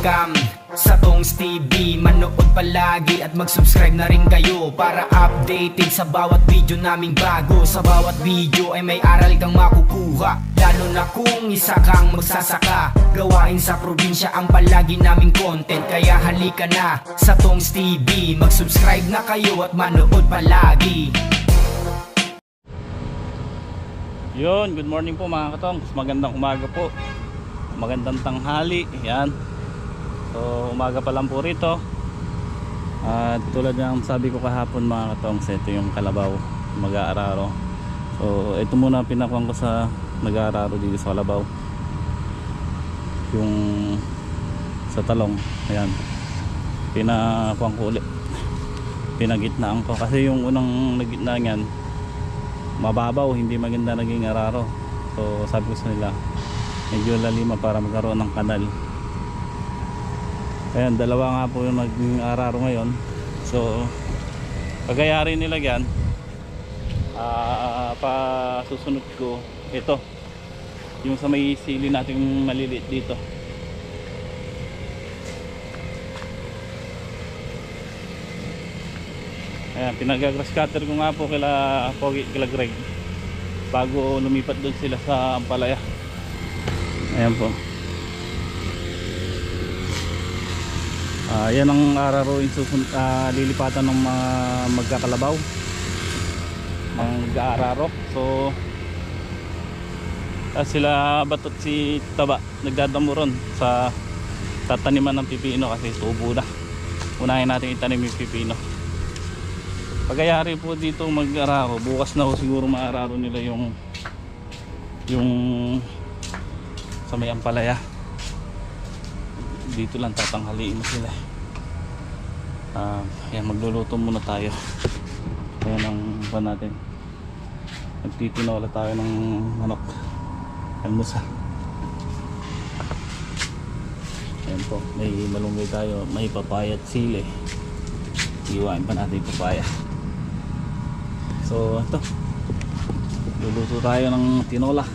welcome sa Tongs TV. Manood palagi at mag-subscribe na rin kayo para updated sa bawat video naming bago. Sa bawat video ay may aral kang makukuha, lalo na kung isa kang magsasaka. Gawain sa probinsya ang palagi naming content, kaya halika na sa Tongs TV. Mag-subscribe na kayo at manood palagi. Yun, good morning po mga katongs. Magandang umaga po, magandang tanghali. Yan, so umaga pa lang po rito. At tulad ng sabi ko kahapon mga katongs, ito yung kalabaw mag-aararo. So ito muna pinakuhan ko sa nag-aararo dito sa kalabaw, yung sa talong. Ayan, pinakuhan ko ulit, pinagitnaan ko kasi yung unang nagitna niyan mababaw, hindi maganda naging araro. So sabi ko sa nila medyo lalima para magkaroon ng kanal. Ayan, dalawa nga po yung naging araro ngayon. So pagkayari nila yan, pa susunod ko ito yung sa may sili natin maliliit dito. Ayan, pinag-grass cutter ko nga po kila Pogi, kila Greg bago lumipat doon sila sa Ampalaya. Ayan po. Yan ang araro lilipatan ng mga magkakalabaw, mag-aararo. So sila Batot si Taba nagdadamo ron sa tataniman ng pipino kasi tubo na. Unahin natin itanim yung pipino. Pagkayari po dito mag-araro, bukas na ho siguro maararo nila yung sa may Ampalaya. Dito lang tatanghaliin sila. Ayan, magluluto muna tayo. Ayan ang pan natin. Nagtitinola tayo ng manok, almusal. Ayan po, may malunggay tayo, may papaya at sili. Iwain pa natin yung papaya. So ito, luluto tayo ng tinola.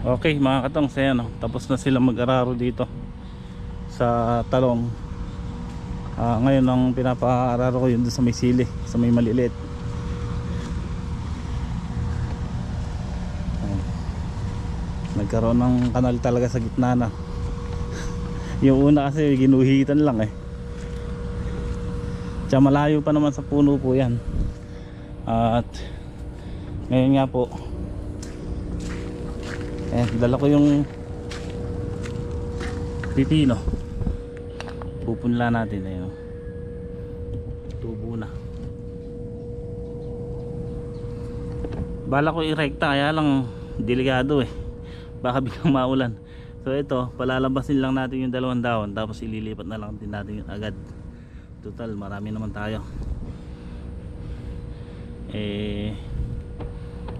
Okay mga katong, ano, tapos na sila mag-araro dito sa talong. Ngayon ang pinapaararo ko yun sa may sili, sa may maliliit. Nagkaroon ng kanal talaga sa gitna na. Yung una kasi ginuhitan lang eh. Tsaka malayo pa naman sa puno po yan. At ngayon nga po, dala ko yung pipino. Pupunla natin ayun. Tubo na. Bala ko irekta, kaya lang delikado eh. Baka biglang maulan. So ito, palalabasin lang natin yung 2 dahon, tapos ililipat na lang din natin yun agad. Total, marami naman tayo.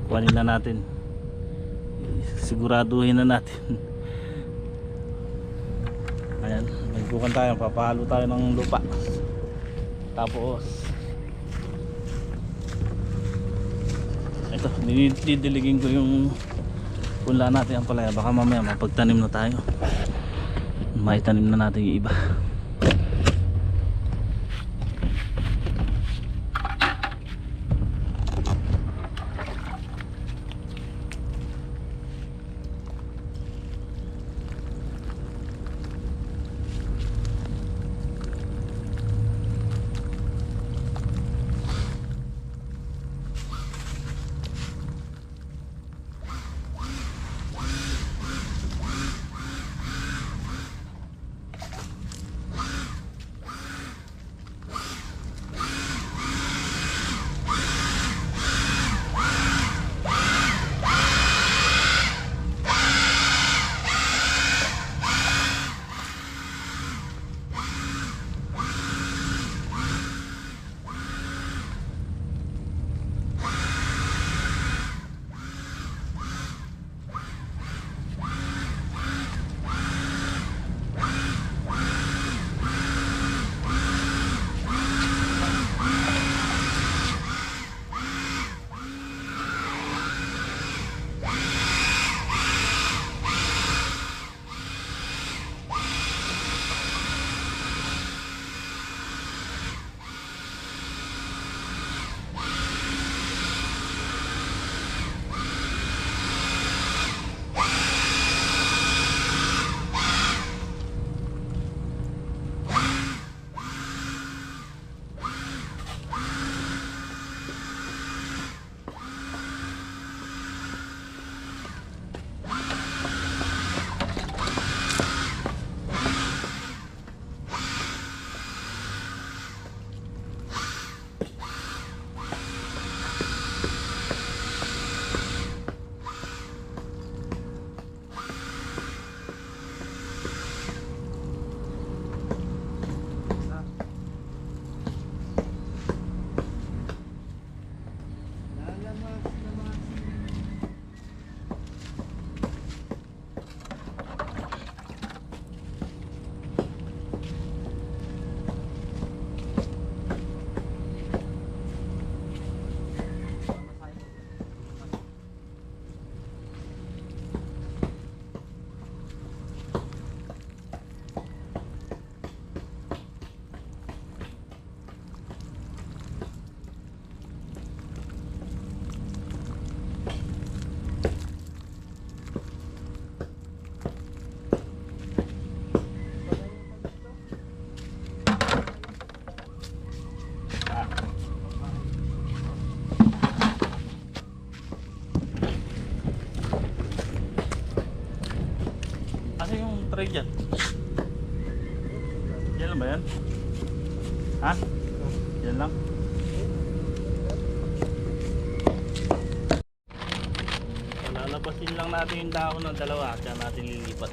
Kuhanin na natin. Siguraduhin na natin. Ayan, magbukan tayo, papahalo tayo ng lupa. Tapos ito, didiligin ko yung punla natin ang palaya. Baka mamaya mapagtanim na tayo, maitanim na natin yung iba. tray dyan? Yan lang ba yan? Ha? Yan lang? Lalabasin lang natin yung dahon ng dalawa at natin lilipat.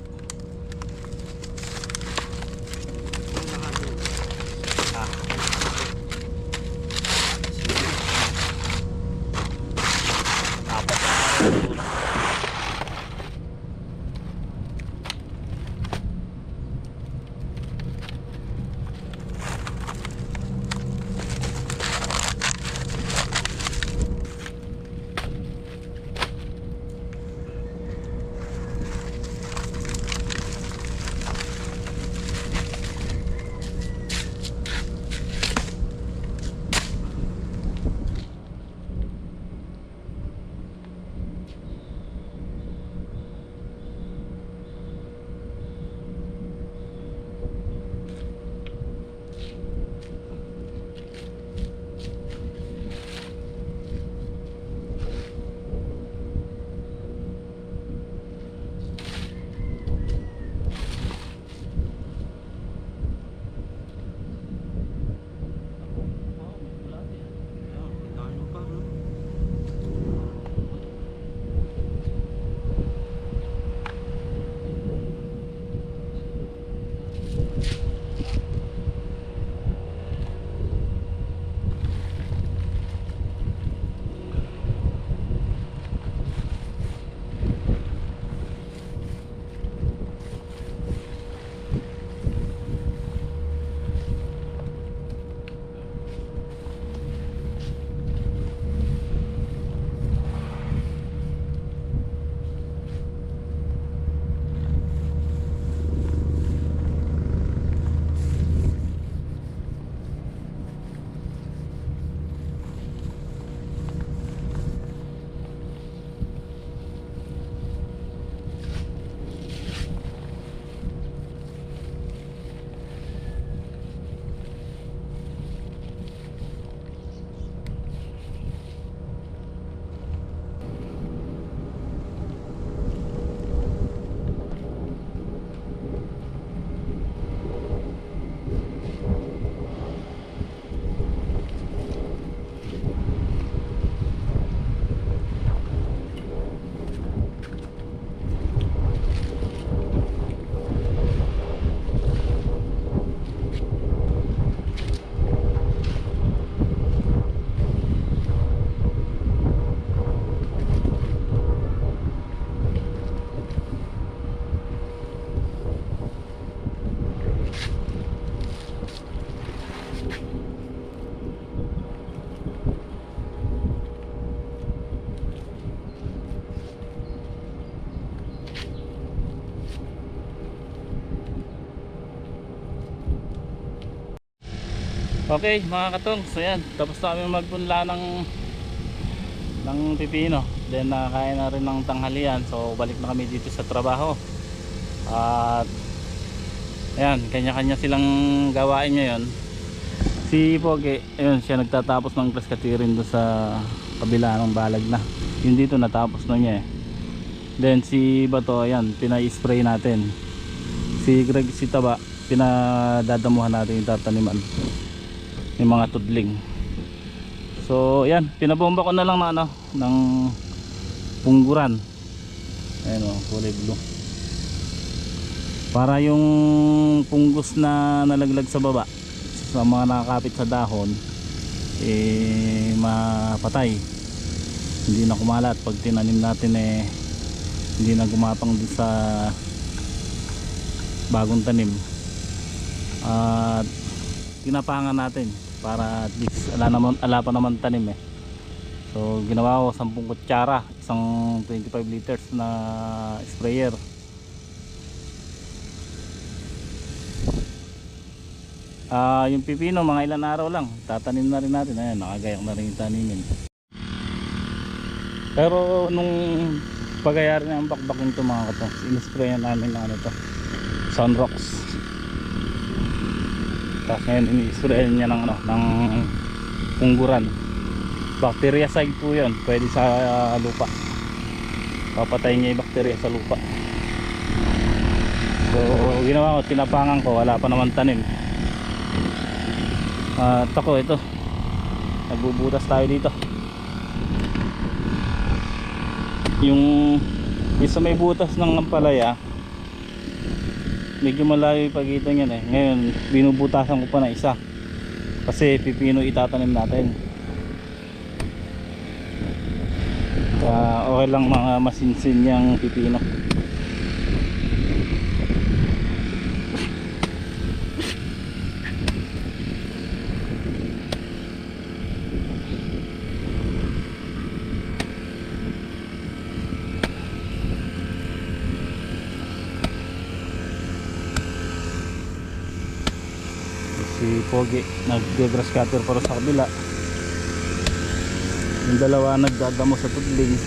Okay mga katong, so yan, tapos na kami magpunla ng pipino. Then nakakain na rin ng tanghalian, so balik na kami dito sa trabaho. At ayan, kanya-kanya silang gawain ngayon. Si Pogi, ayun, siya nagtatapos ng grass cutting doon sa kabila ng balag na. Yun dito natapos na niya eh. Then si Bato, ayan, pina-spray natin. Si Greg, si Taba, pinadadamuhan natin yung tataniman, yung mga tudling. So yan, pinabomba ko na lang na ng pungguran. Ayan o, kulay blue, para yung punggos na nalaglag sa baba sa mga nakakapit sa dahon mapatay, hindi na kumalat. Pag tinanim natin hindi na gumapang din sa bagong tanim. At tinapangan natin para at least ala pa naman tanim So ginawa ko 10 kutsara, isang 25 liters na sprayer. Yung pipino mga ilan araw lang tatanim na rin natin. Ayan, nakagayak na rin yung tanimin. Pero nung pagayari na ang bakbakin ito mga katong, in-sprayan namin ng Sunrox. Tapos ngayon ini-sprayan niya ng pungguran. Bacteriacide po yun, pwede sa lupa. Papatay niya yung bacteria sa lupa. So ginawa ko, tinapangan ko, wala pa naman tanim. At ako ito, nagbubutas tayo dito. Yung isa may butas ng ampalaya, medyo malayo yung pagitan yan Ngayon binubutasan ko pa na isa kasi pipino itatanim natin. Okay lang mga masinsin yung pipino. Si Pogi nag-grass cutter para sa kabila, yung dalawa nagdadamo sa tudling.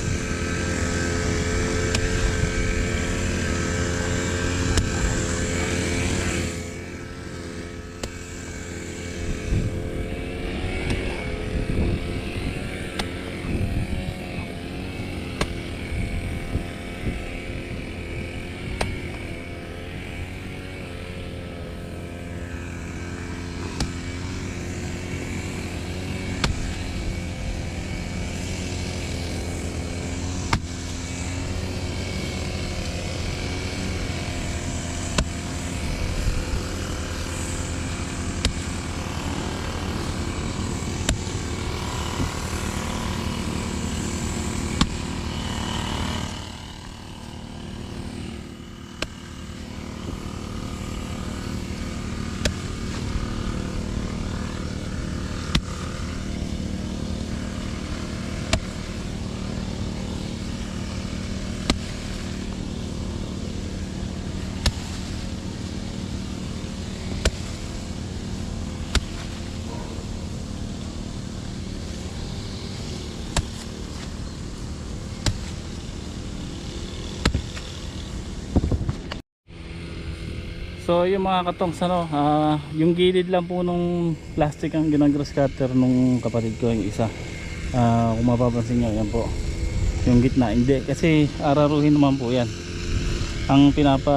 So yung mga katongs yung gilid lang po nung plastic ang ginagrass cutter nung kapatid ko yung isa. Kung mapapansin nyo, yan po yung gitna, hindi kasi araruhin naman po yan. Ang pinapa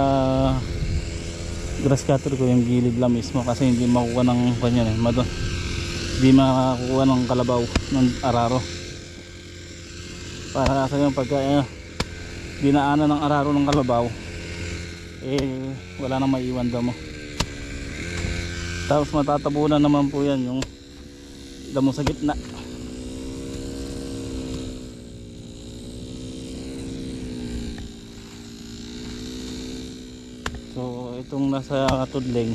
grass cutter ko yung gilid lang mismo kasi hindi makukuha ng kanyan hindi makakuha ng kalabaw ng araro. Para sa yung pagka dinaanan ng araro ng kalabaw, wala nang maiwan damo. Tapos matatabunan naman po yan yung damo sa gitna. So itong nasa tudling,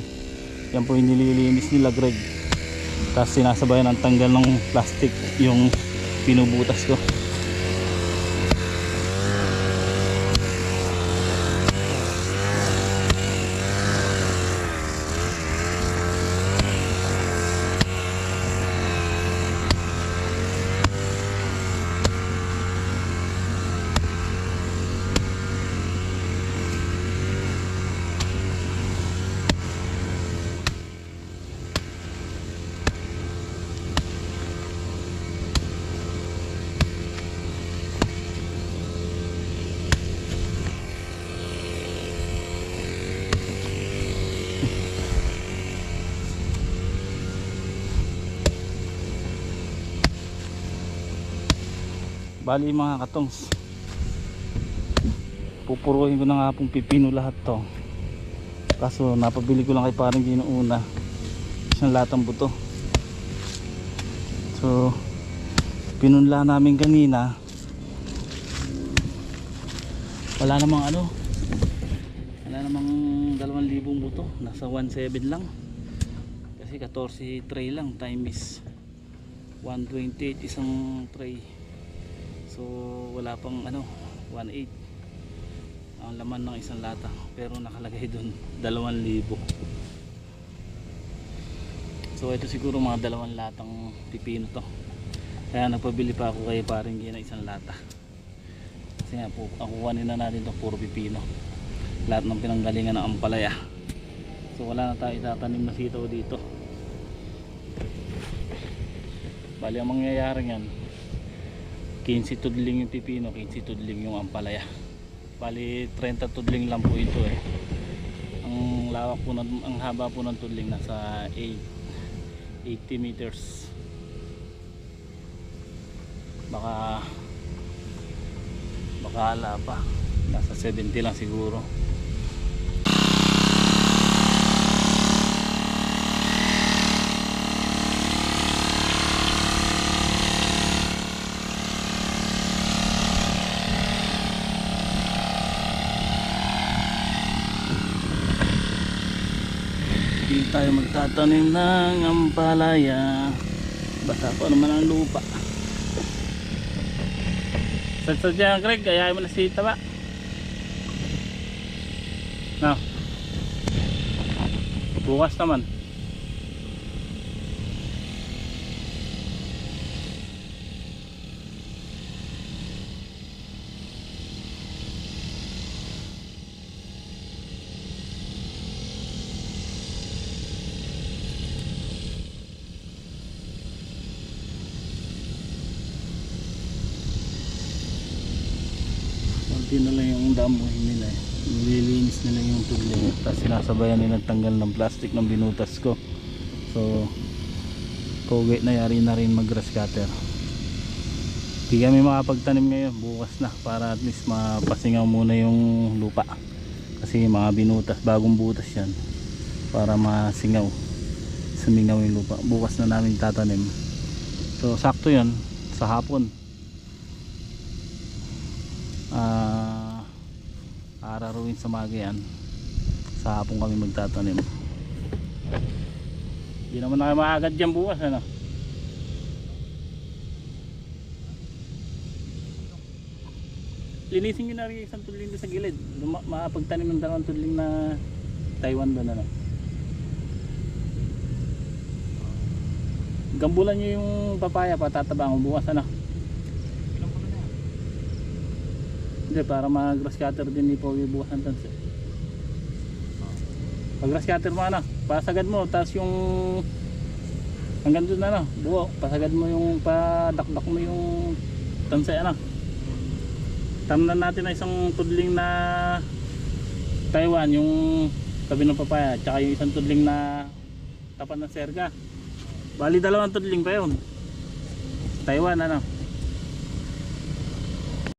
yan po yung nililinis nila Greg. Tapos sinasabayan ng tanggal ng plastic yung pinubutas ko. Bali mga katongs, pupuruhin ko na nga pong pipino lahat to. Kaso napabili ko lang kay parang ginuuna isang latang buto. So pinunla namin kanina, wala namang wala namang 2,000 buto, nasa 1,700 lang. Kasi 14 tray lang, time is 128 isang tray. So wala pang 1,800 ang laman ng isang lata, pero nakalagay doon 2,000. So ito siguro mga 2 latang pipino to, kaya nagpabili pa ako kay paring gina isang lata. Kasi nga po, ang kuhanin na natin to puro pipino, lahat ng pinanggalingan ng ampalaya. So wala na tayo itatanim na sitaw dito. Bali ang mangyayari yan, 15 tudling yung pipino, 15 tudling yung ampalaya. Bali 30 tudling lang po ito eh. Ang lawak po ang haba po ng tudling nasa 80 meters. Baka ala pa, nasa 70 lang siguro. Hindi tayo magtatanim ng ampalaya, basta po naman ang lupa. Sadya Greg, ayaw mo na si Taba. No. Bukas naman. Konti na lang yung damuhin nila eh. Nililinis nila yung tudling, tapos sinasabayan nila tanggal ng plastic ng binutas ko. So pogi na, yari na rin mag grass cutter. Hindi kami makapagtanim ngayon, bukas na, para at least mapasingaw muna yung lupa. Kasi mga binutas, bagong butas yan, para masingaw, sumingaw yung lupa. Bukas na namin tatanim. So sakto yun, sa hapon araruin sa Magayan, sa hapon kami magtatanim. Hindi naman na kayo maagad dyan bukas linisin nyo na rin isang tudling sa gilid, makapagtanim ng 2 tudling na Taiwan doon gambulan nyo yung papaya, patatabangan bukas Hindi, para mag-grass cutter din ni Pogi bukas ng tansi. Pag grass cutter mo pasagad mo, tapos yung hanggang doon buo, pasagad mo yung padakdak mo yung tansi tamnan natin na isang tudling na Taiwan, yung tabi ng papaya, tsaka yung isang tudling na tapat ng serga. Bali 2 tudling pa yun Taiwan